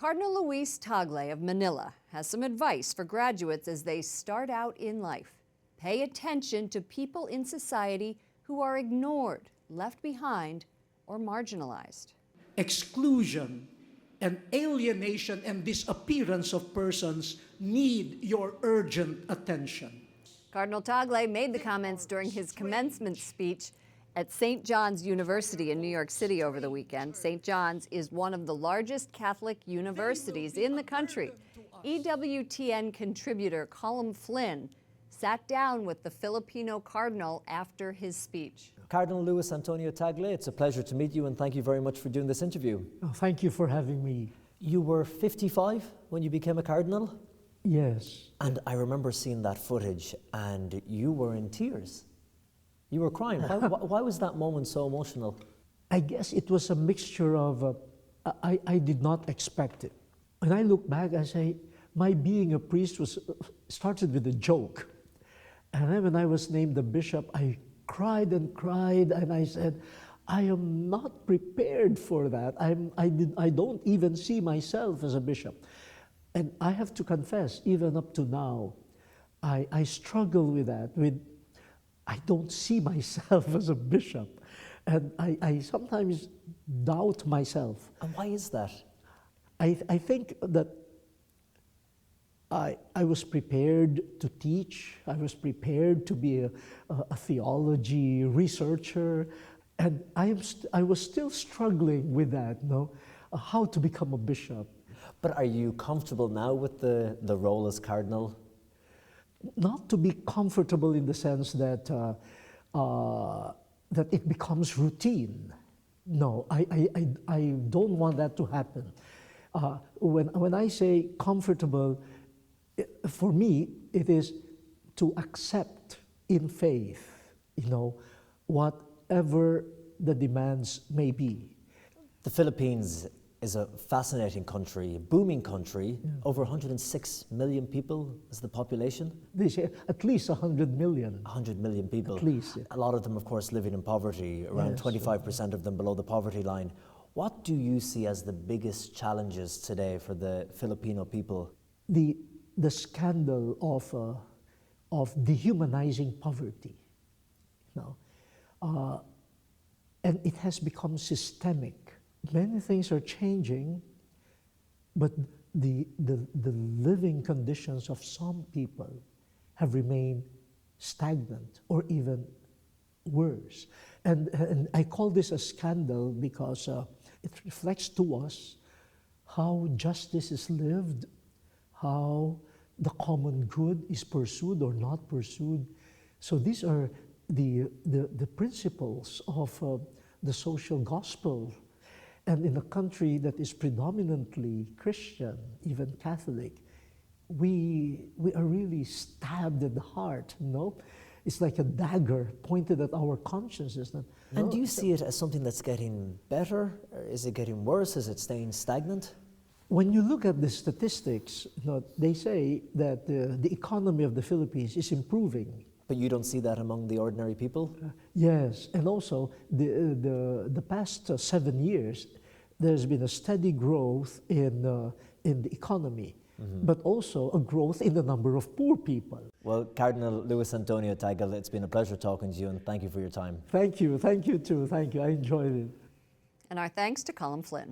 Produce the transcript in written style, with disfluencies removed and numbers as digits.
Cardinal Luis Tagle of Manila has some advice for graduates as they start out in life. Pay attention to people in society who are ignored, left behind, or marginalized. Exclusion and alienation and disappearance of persons need your urgent attention. Cardinal Tagle made the comments during his commencement speech at St. John's University in New York City over the weekend. St. John's is one of the largest Catholic universities in the country. EWTN contributor Colin Flynn sat down with the Filipino cardinal after his speech. Cardinal Luis Antonio Tagle, it's a pleasure to meet you and thank you very much for doing this interview. Oh, thank you for having me. You were 55 when you became a cardinal? Yes. And I remember seeing that footage and you were in tears. You were crying. Why was that moment so emotional? I guess it was a mixture of, I did not expect it. When I look back, I say, my being a priest started with a joke. And then when I was named the bishop, I cried and I said, I am not prepared for that. I don't even see myself as a bishop. And I have to confess, even up to now, I struggle with that. I don't see myself as a bishop. And I sometimes doubt myself. And why is that? I think that I was prepared to teach. I was prepared to be a theology researcher. And I was still struggling with that, how to become a bishop. But are you comfortable now with the role as cardinal? Not to be comfortable in the sense that that it becomes routine. No, I don't want that to happen. When I say comfortable, for me, it is to accept in faith, whatever the demands may be. The Philippines is a fascinating country, a booming country. Yeah. Over 106 million people is the population. They say at least 100 million. 100 million people. At least. Yeah. A lot of them, of course, living in poverty, around 25% of them below the poverty line. What do you see as the biggest challenges today for the Filipino people? The scandal of dehumanizing poverty. And it has become systemic. Many things are changing, but the living conditions of some people have remained stagnant or even worse. And I call this a scandal because it reflects to us how justice is lived, how the common good is pursued or not pursued. So these are the principles of the social gospel. And in a country that is predominantly Christian, even Catholic, we are really stabbed in the heart, It's like a dagger pointed at our consciences. And do you see it as something that's getting better? Or is it getting worse? Is it staying stagnant? When you look at the statistics, they say that the economy of the Philippines is improving. But you don't see that among the ordinary people? Yes, and also the past 7 years, there's been a steady growth in the economy, but also a growth in the number of poor people. Well, Cardinal Luis Antonio Tagle, it's been a pleasure talking to you and thank you for your time. Thank you too, thank you, I enjoyed it. And our thanks to Colin Flynn.